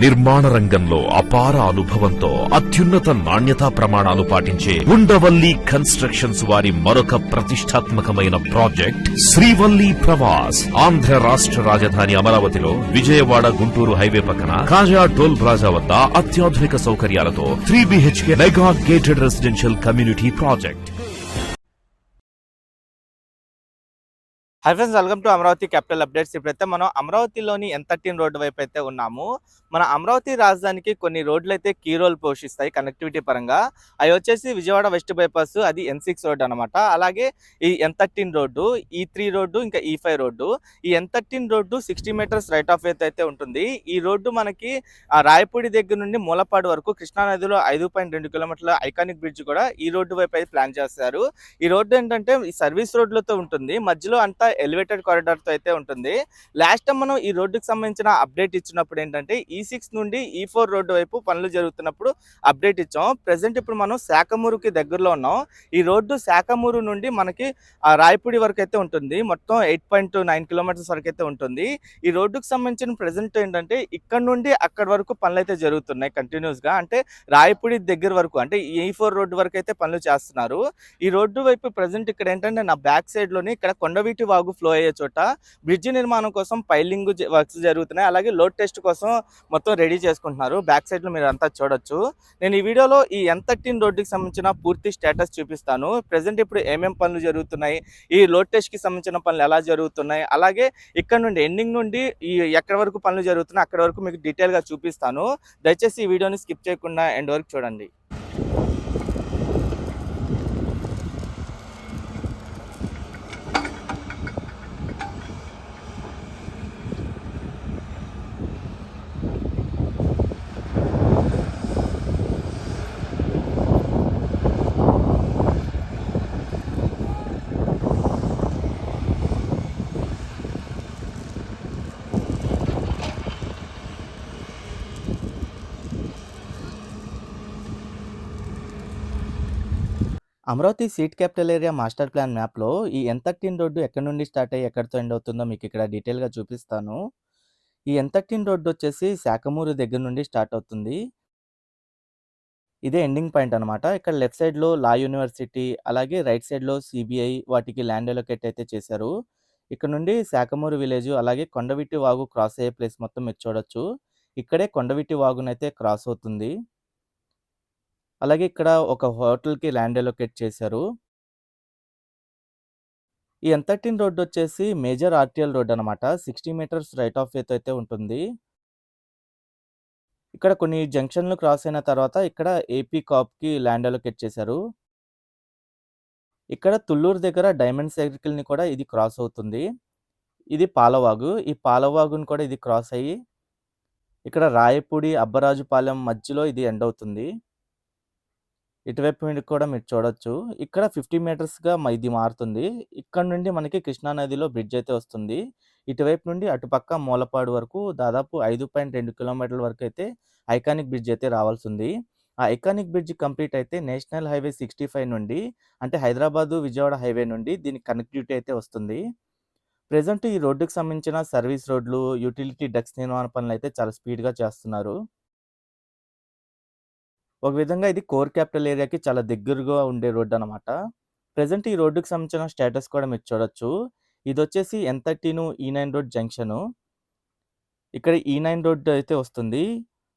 నిర్మాణ రంగంలో అపార అనుభవంతో అత్యున్నత నాణ్యతా ప్రమాణాలు పాటించే ఉండవల్లి కన్స్ట్రక్షన్స్ వారి మరొక ప్రతిష్టాత్మకమైన ప్రాజెక్ట్ శ్రీవల్లి ప్రవాస్. ఆంధ్ర రాష్ట్ర రాజధాని అమరావతిలో విజయవాడ గుంటూరు హైవే పక్కన కాజా టోల్ ప్లాజా వద్ద అత్యాధునిక సౌకర్యాలతో 3 BHK mega gated residential community project. Hi friends, welcome to Amaravati capital updates. ఇప్పుడైతే మనం అమరావతిలోని N13 రోడ్డు వైపు అయితే ఉన్నాము. మన అమరావతి రాజధానికి కొన్ని రోడ్లు అయితే కీ రోల్ పోషిస్తాయి కనెక్టివిటీ పరంగా. అవి వచ్చేసి విజయవాడ వెస్ట్ బైపాస్, అది N6 రోడ్డు అనమాట. అలాగే ఈ N13 రోడ్డు, E3 రోడ్డు, ఇంకా E5 రోడ్డు. ఈ N13 road 60 metres right of way అయితే ఉంటుంది. ఈ రోడ్డు మనకి రాయపూడి దగ్గర నుండి మూలపాడు వరకు కృష్ణానదిలో 5.2 కిలోమీటర్ల ఐకానిక్ బ్రిడ్జ్ కూడా ఈ రోడ్డు వైపు అయితే ప్లాన్ చేస్తారు. ఈ రోడ్డు ఏంటంటే ఈ సర్వీస్ రోడ్లతో ఉంటుంది, మధ్యలో అంతా ఎలివేటెడ్ కారిడార్ తో అయితే ఉంటుంది. లాస్ట్ టైం మనం ఈ రోడ్డుకి సంబంధించిన అప్డేట్ ఇచ్చినప్పుడు ఏంటంటే E6 నుండి E4 రోడ్డు వైపు పనులు జరుగుతున్నప్పుడు అప్డేట్ ఇచ్చాం. ప్రెసెంట్ ఇప్పుడు మనం శాఖమూరుకి దగ్గరలో ఉన్నాం. ఈ రోడ్డు శాఖమూరు నుండి మనకి రాయపూడి వరకు అయితే ఉంటుంది. మొత్తం 8.9 కిలోమీటర్స్ వరకు అయితే ఉంటుంది. ఈ రోడ్డుకి సంబంధించిన ప్రెసెంట్ ఏంటంటే ఇక్కడ నుండి అక్కడ వరకు పనులు అయితే జరుగుతున్నాయి కంటిన్యూస్ గా. అంటే రాయపూడి దగ్గర వరకు, అంటే E4 రోడ్డు వరకు అయితే పనులు చేస్తున్నారు. ఈ రోడ్డు వైపు ప్రెసెంట్ ఇక్కడ ఏంటంటే నా బ్యాక్ సైడ్ లోని ఇక్కడ కొండవీటి వాగు ఫ్లో అయ్యే చోట బ్రిడ్జ్ నిర్మాణం కోసం పైలింగ్ వర్క్స్ జరుగుతున్నాయి. అలాగే లోడ్ టెస్ట్ కోసం మొత్తం రెడీ చేసుకుంటున్నారు. బ్యాక్ సైడ్ లో మీరు అంతా చూడొచ్చు. నేను ఈ వీడియోలో ఈ N13 రోడ్డుకి సంబంధించిన పూర్తి స్టేటస్ చూపిస్తాను. ప్రెసెంట్ ఇప్పుడు ఏమేం పనులు జరుగుతున్నాయి, ఈ లోడ్ టెస్ట్ కి సంబంధించిన పనులు ఎలా జరుగుతున్నాయి, అలాగే ఇక్కడ నుండి ఎండింగ్ నుండి ఈ ఎక్కడి వరకు పనులు జరుగుతున్నాయి అక్కడ వరకు మీకు డీటెయిల్ గా చూపిస్తాను. దయచేసి ఈ వీడియోని స్కిప్ చేయకుండా ఎండ్ వరకు చూడండి. Amaravati seat capital area master plan మ్యాప్లో ఈ N13 రోడ్డు ఎక్కడి నుండి స్టార్ట్ అయ్యి ఎక్కడితో ఎండ్ అవుతుందో మీకు ఇక్కడ డీటెయిల్గా చూపిస్తాను. ఈ N13 రోడ్డు వచ్చేసి శాఖమూరు దగ్గర నుండి స్టార్ట్ అవుతుంది. ఇదే ఎండింగ్ పాయింట్ అనమాట. ఇక్కడ లెఫ్ట్ సైడ్లో లా యూనివర్సిటీ, అలాగే రైట్ సైడ్లో CBI వాటికి ల్యాండ్ అలొకేట్ అయితే చేశారు. ఇక్కడ నుండి శాఖమూరు విలేజ్, అలాగే కొండవీటి వాగు క్రాస్ అయ్యే ప్లేస్ మొత్తం మీరు చూడొచ్చు. ఇక్కడే కొండవీటి వాగునైతే క్రాస్ అవుతుంది. అలాగే ఇక్కడ ఒక హోటల్కి ల్యాండ్ అలొకేట్ చేశారు. ఈ N13 రోడ్డు వచ్చేసి మేజర్ ఆర్టీఎల్ రోడ్ అనమాట. 60 మీటర్స్ రైట్ ఆఫ్ వేతో అయితే ఉంటుంది. ఇక్కడ కొన్ని జంక్షన్లు క్రాస్ అయిన తర్వాత ఇక్కడ ఏపీ కాప్కి ల్యాండ్ అలొకేట్ చేశారు. ఇక్కడ తుళ్ళూరు దగ్గర డైమండ్ సర్కిల్ని కూడా ఇది క్రాస్ అవుతుంది. ఇది పాలవాగు. ఈ పాలవాగుని కూడా ఇది క్రాస్ అయ్యి ఇక్కడ రాయపూడి అబ్బరాజుపాలెం మధ్యలో ఇది ఎండ్ అవుతుంది. ఇటువైపు నుండి కూడా మీరు చూడొచ్చు. ఇక్కడ 50 మీటర్స్గా ఇది మారుతుంది. ఇక్కడ నుండి మనకి కృష్ణానదిలో బ్రిడ్జ్ అయితే వస్తుంది. ఇటువైపు నుండి అటుపక్క మూలపాడు వరకు దాదాపు 5.2 కిలోమీటర్ల వరకు అయితే ఐకానిక్ బ్రిడ్జ్ అయితే రావాల్సి ఉంది. ఆ ఐకానిక్ బ్రిడ్జ్ కంప్లీట్ అయితే నేషనల్ హైవే 65 నుండి, అంటే హైదరాబాదు విజయవాడ హైవే నుండి దీనికి కనెక్టివిటీ అయితే వస్తుంది. ప్రెజెంట్ ఈ రోడ్డుకి సంబంధించిన సర్వీస్ రోడ్లు, యూటిలిటీ డక్స్ నిర్మాణ పనులు అయితే చాలా స్పీడ్గా చేస్తున్నారు. ఒక విధంగా ఇది కోర్ క్యాపిటల్ ఏరియాకి చాలా దగ్గరగా ఉండే రోడ్డు అనమాట. ప్రెజెంట్ ఈ రోడ్డుకి సంబంధించిన స్టేటస్ కూడా మీరు చూడొచ్చు. ఇది వచ్చేసి N13 E9 రోడ్ జంక్షను. ఇక్కడ E9 రోడ్డు అయితే వస్తుంది.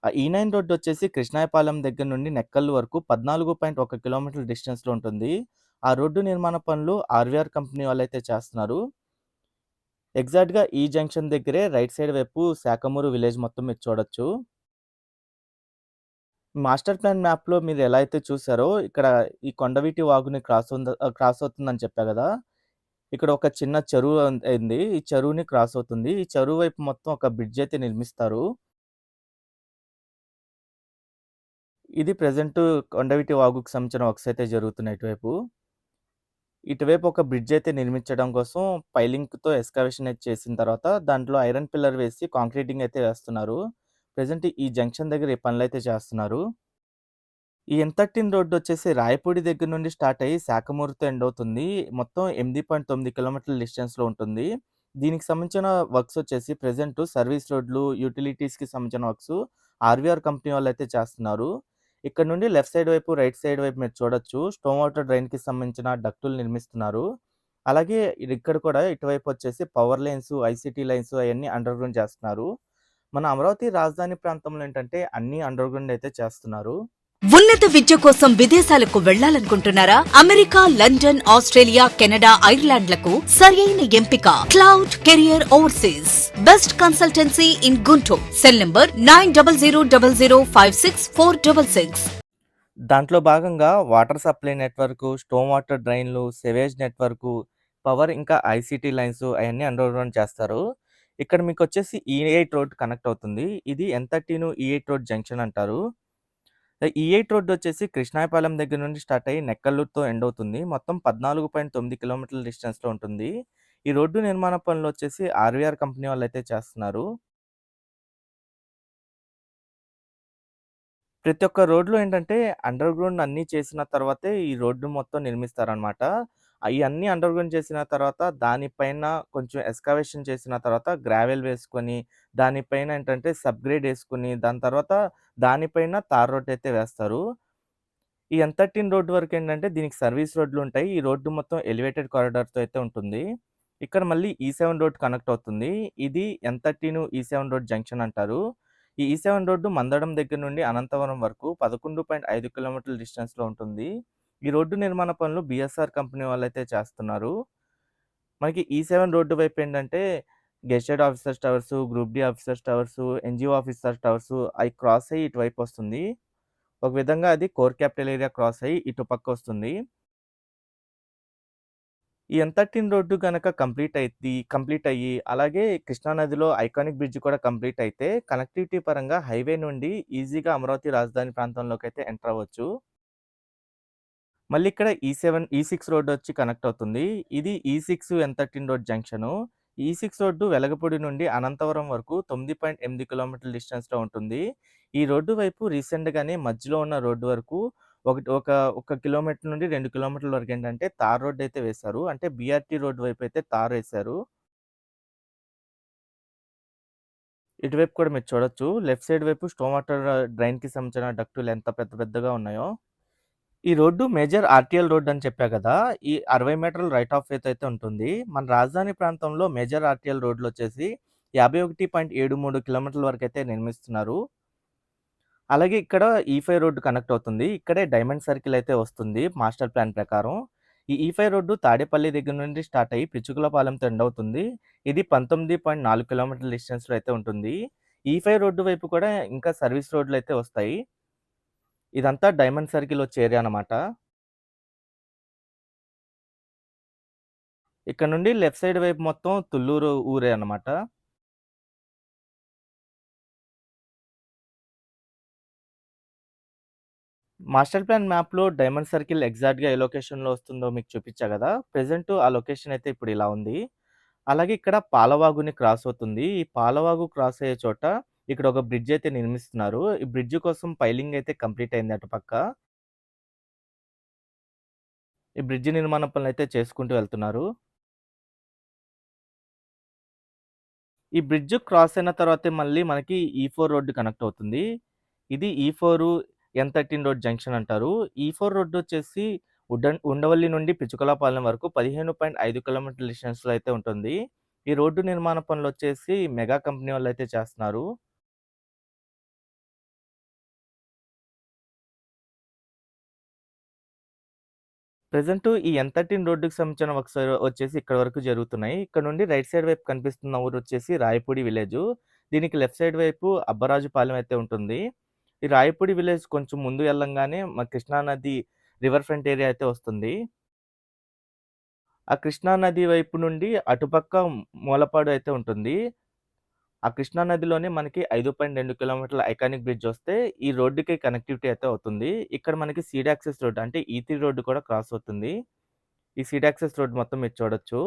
ఆ E9 రోడ్డు వచ్చేసి కృష్ణాయపాలెం దగ్గర నుండి నెక్కల్ వరకు 14.1 కిలోమీటర్ల డిస్టెన్స్లో ఉంటుంది. ఆ రోడ్డు నిర్మాణ పనులు ఆర్వీఆర్ కంపెనీ వాళ్ళు అయితే చేస్తున్నారు. ఎగ్జాక్ట్గా ఈ జంక్షన్ దగ్గరే రైట్ సైడ్ వైపు శాఖమూరు విలేజ్ మొత్తం మీరు చూడొచ్చు. మాస్టర్ ప్లాన్ మ్యాప్‌లో మీరు ఎలా అయితే చూసారో ఇక్కడ ఈ కొండవీటి వాగుని క్రాస్ అవుతుందని చెప్పా గదా! ఇక్కడ ఒక చిన్న చెరువు అయింది. ఈ చెరువుని క్రాస్ అవుతుంది. ఈ చెరువు వైపు మొత్తం ఒక బ్రిడ్జ్ అయితే నిర్మిస్తారు. ఇది ప్రెజెంట్ కొండవీటి వాగుకి సంబంధించిన వర్క్స్ అయితే జరుగుతున్నాయి ఇటువైపు. ఇటువైపు ఒక బ్రిడ్జ్ అయితే నిర్మించడం కోసం పైలింగ్‌తో ఎక్స్‌కవేషన్ అయితే చేసిన తర్వాత దాంట్లో ఐరన్ పిల్లర్ వేసి కాంక్రీటింగ్ అయితే వేస్తున్నారు. ప్రెజెంట్ ఈ జంక్షన్ దగ్గర ఈ పనులైతే చేస్తున్నారు. ఈ N13 రోడ్డు వచ్చేసి రాయపూడి దగ్గర నుండి స్టార్ట్ అయ్యి శాఖమూరుతో ఎండ్ అవుతుంది. మొత్తం 8.9 కిలోమీటర్ల డిస్టెన్స్‌లో ఉంటుంది. దీనికి సంబంధించిన వర్క్స్ వచ్చేసి ప్రెజెంట్ సర్వీస్ రోడ్లు, యూటిలిటీస్‌కి సంబంధించిన వర్క్స్, ఆర్వీఆర్ కంపెనీ వాళ్ళైతే చేస్తున్నారు. ఇక్కడ నుండి లెఫ్ట్ సైడ్ వైపు, రైట్ సైడ్ వైపు మీరు చూడొచ్చు స్టోమ్ వాటర్ డ్రైన్‌కి సంబంధించిన డక్టులు నిర్మిస్తున్నారు. అలాగే ఇక్కడ కూడా ఇటువైపు వచ్చేసి పవర్ లైన్స్, ఐసీటీ లైన్స్ అయన్నీ అండర్ గ్రౌండ్ చేస్తున్నారు. మన అమరావతి రాజధాని ప్రాంతంలో ఏంటంటే అన్నీ అండర్ గ్రౌండ్ అయితే చేస్తున్నారు. ఉన్నత విద్య కోసం విదేశాలకు వెళ్లాలనుకుంటున్నారా? అమెరికా, లండన్, ఆస్ట్రేలియా, కెనడా, ఐర్లాండ్లకు సరైన ఎంపిక cloud career overseas. Best consultancy in Guntur. Cell number 9000056466. దాంట్లో భాగంగా water supply network, storm water డ్రైన్లు, సెవేజ్ నెట్వర్క్, పవర్ ఇంకా ఐసీటీ లైన్స్ అవన్నీ అండర్ గ్రౌండ్ చేస్తారు. ఇక్కడ మీకు వచ్చేసి E8 రోడ్ కనెక్ట్ అవుతుంది. ఇది N13 E8 రోడ్ జంక్షన్ అంటారు. E8 రోడ్ వచ్చేసి కృష్ణాయపాలెం దగ్గర నుండి స్టార్ట్ అయ్యి నెక్కల్లూరుతో ఎండ్ అవుతుంది. మొత్తం 14.9 కిలోమీటర్ల డిస్టెన్స్‌లో ఉంటుంది. ఈ రోడ్డు నిర్మాణ పనులు వచ్చేసి ఆర్వీఆర్ కంపెనీ వాళ్ళైతే చేస్తున్నారు. ప్రతి ఒక్క రోడ్‌లో ఏంటంటే అండర్ గ్రౌండ్ అన్నీ చేసిన తర్వాతే ఈ రోడ్డు మొత్తం నిర్మిస్తారనమాట. ఇయన్నీ అండర్ గ్రౌండ్ చేసిన తర్వాత దానిపైన కొంచెం ఎక్స్‌కవేషన్ చేసిన తర్వాత గ్రావెల్ వేసుకొని, దానిపైన ఏంటంటే సబ్‌గ్రేడ్ ఏసుకొని, దాని తర్వాత దానిపైన తార్ రోడ్ అయితే వేస్తారు. ఈ N13 రోడ్ వరకేంటంటే దీనికి సర్వీస్ రోడ్లుంటాయి. ఈ రోడ్డు మొత్తం ఎలివేటెడ్ కారిడార్‌తో అయితే ఉంటుంది. ఇక్కడ మళ్ళీ E7 రోడ్ కనెక్ట్ అవుతుంది. ఇది N13 E7 రోడ్ జంక్షన్ అంటారు. ఈ E7 రోడ్డు మందడం దగ్గర నుండి అనంతవరం వరకు 11.5 కిలోమీటర్ల డిస్టెన్స్‌లో ఉంటుంది. ఈ రోడ్డు నిర్మాణ పనులు బీఎస్ఆర్ కంపెనీ వాళ్ళైతే చేస్తున్నారు. మనకి E7 రోడ్డు వైపు ఏంటంటే gazetted officers towers, group D officers towers, NGO officers towers అయి క్రాస్ అయ్యి ఇటువైపు వస్తుంది. ఒక విధంగా అది కోర్ క్యాపిటల్ ఏరియా క్రాస్ అయ్యి ఇటు పక్క వస్తుంది. ఈ N13 రోడ్డు గనక కంప్లీట్ అయ్యి అలాగే కృష్ణా నదిలో ఐకానిక్ బ్రిడ్జ్ కూడా కంప్లీట్ అయితే కనెక్టివిటీ పరంగా హైవే నుండి ఈజీగా అమరావతి రాజధాని ప్రాంతంలోకైతే ఎంటర్ అవ్వచ్చు. మళ్ళీ ఇక్కడ E6 రోడ్ వచ్చి కనెక్ట్ అవుతుంది. ఇది E6 N13 road junction. E6 road Velagapudi నుండి అనంతవరం వరకు 9.8 కిలోమీటర్ల డిస్టెన్స్‌లో ఉంటుంది. ఈ రోడ్డు వైపు రీసెంట్‌గానే మధ్యలో ఉన్న రోడ్డు వరకు ఒక కిలోమీటర్ నుండి 2 కిలోమీటర్ల వరకు ఏంటంటే తార్ రోడ్ అయితే వేశారు. అంటే బీఆర్టీ రోడ్ వైపు అయితే తార్ వేశారు. ఇటువైపు కూడా మీరు చూడొచ్చు. లెఫ్ట్ సైడ్ వైపు స్టోమ్ వాటర్ డ్రైన్‌కి సంబంధించిన డక్టులు ఎంత పెద్దగా ఉన్నాయో. ఈ రోడ్డు మేజర్ ఆర్టీఎల్ రోడ్ అని చెప్పా కదా! ఈ 60 మీటర్ల రైట్ ఆఫ్ వేతో అయితే ఉంటుంది. మన రాజధాని ప్రాంతంలో మేజర్ ఆర్టీఎల్ రోడ్‌లొచ్చేసి 51.73 కిలోమీటర్ల వరకైతే నిర్మిస్తున్నారు. అలాగే ఇక్కడ E5 రోడ్డు కనెక్ట్ అవుతుంది. ఇక్కడే డైమండ్ సర్కిల్ అయితే వస్తుంది మాస్టర్ ప్లాన్ ప్రకారం. ఈ E5 రోడ్డు తాడేపల్లి దగ్గర నుండి స్టార్ట్ అయ్యి పిచ్చుకులపాలెంతో ఎండ్ అవుతుంది. ఇది 19.4 కిలోమీటర్ల డిస్టెన్స్‌లో అయితే ఉంటుంది. E5 రోడ్డు వైపు కూడా ఇంకా సర్వీస్ రోడ్‌లయితే వస్తాయి. ఇదంతా డైమండ్ సర్కిల్ వచ్చే ఏరియా అన్నమాట. ఇక్కడ నుండి లెఫ్ట్ సైడ్ వైపు మొత్తం తుళ్ళూరు ఊరే అన్నమాట. మాస్టర్ ప్లాన్ మ్యాప్‌లో డైమండ్ సర్కిల్ ఎగ్జాక్ట్‌గా ఏ లొకేషన్‌లో వస్తుందో మీకు చూపిచ్చా గదా! ప్రెజెంట్ ఆ లొకేషన్ అయితే ఇప్పుడు ఇలా ఉంది. అలాగే ఇక్కడ పాలవాగుని క్రాస్ అవుతుంది. ఈ పాలవాగు క్రాస్ అయ్యే చోట ఇక్కడ ఒక బ్రిడ్జ్ అయితే నిర్మిస్తున్నారు. ఈ బ్రిడ్జ్ కోసం పైలింగ్ అయితే కంప్లీట్ అయింది అటుపక్క. ఈ బ్రిడ్జ్ నిర్మాణ పనులైతే చేసుకుంటూ వెళ్తున్నారు. ఈ బ్రిడ్జ్ క్రాస్ అయిన తర్వాతే మళ్ళీ మనకి E4 రోడ్డు కనెక్ట్ అవుతుంది. ఇది E4 N13 రోడ్ జంక్షన్ అంటారు. E4 రోడ్డు వచ్చేసి ఉండవల్లి నుండి పిచ్చుకలపాలెం వరకు 15.5 కిలోమీటర్ల డిస్టెన్స్‌లో అయితే ఉంటుంది. ఈ రోడ్డు నిర్మాణ పనులొచ్చేసి మెగా కంపెనీ వాళ్ళైతే చేస్తున్నారు. ప్రెజెంట్ ఈ N13 రోడ్డుకి సంబంధించిన వచ్చేసి ఇక్కడ వరకు జరుగుతున్నాయి. ఇక్కడ నుండి రైట్ సైడ్ వైపు కనిపిస్తున్న ఊరు వచ్చేసి రాయపూడి విలేజు. దీనికి లెఫ్ట్ సైడ్ వైపు అబ్బరాజుపాలెం అయితే ఉంటుంది. ఈ రాయపూడి విలేజ్ కొంచెం ముందు వెళ్ళంగానే మన కృష్ణా నది రివర్ ఫ్రంట్ ఏరియా అయితే వస్తుంది. ఆ కృష్ణా నది వైపు నుండి అటుపక్క మూలపాడు అయితే ఉంటుంది. ఆ కృష్ణా నదిలోనే మనకి 5.2 కిలోమీటర్ల ఐకానిక్ బ్రిడ్జ్ వస్తే ఈ రోడ్డుకి కనెక్టివిటీ అయితే అవుతుంది. ఇక్కడ మనకి సీడ్ యాక్సెస్ రోడ్ అంటే E3 రోడ్డు కూడా క్రాస్ అవుతుంది. ఈ సీడ్ యాక్సెస్ రోడ్ మొత్తం మీరు చూడొచ్చు.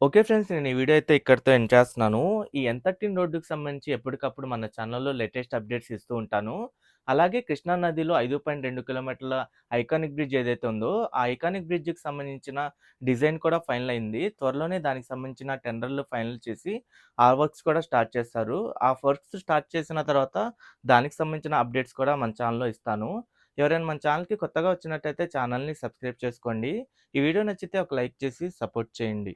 ఓకే ఫ్రెండ్స్, నేను ఈ వీడియో అయితే ఇక్కడితో ఎండ్ చేస్తున్నాను. ఈ N13 రోడ్డుకి సంబంధించి ఎప్పటికప్పుడు మన ఛానల్‌లో లేటెస్ట్ అప్డేట్స్ ఇస్తూ ఉంటాను. అలాగే కృష్ణా నదిలో 5.2 కిలోమీటర్ల ఐకానిక్ బ్రిడ్జ్ ఏదైతే ఉందో, ఆ ఐకానిక్ బ్రిడ్జ్‌కి సంబంధించిన డిజైన్ కూడా ఫైనల్ అయింది. త్వరలోనే దానికి సంబంధించిన టెండర్‌లు ఫైనల్ చేసి, ఆ వర్క్స్ కూడా స్టార్ట్ చేస్తారు. ఆ వర్క్స్ స్టార్ట్ చేసిన తర్వాత దానికి సంబంధించిన అప్డేట్స్ కూడా మన ఛానెల్‌లో ఇస్తాను. ఎవరైనా మన ఛానెల్‌కి కొత్తగా వచ్చినట్టయితే ఛానెల్‌ని సబ్స్క్రైబ్ చేసుకోండి. ఈ వీడియో నచ్చితే ఒక లైక్ చేసి సపోర్ట్ చేయండి.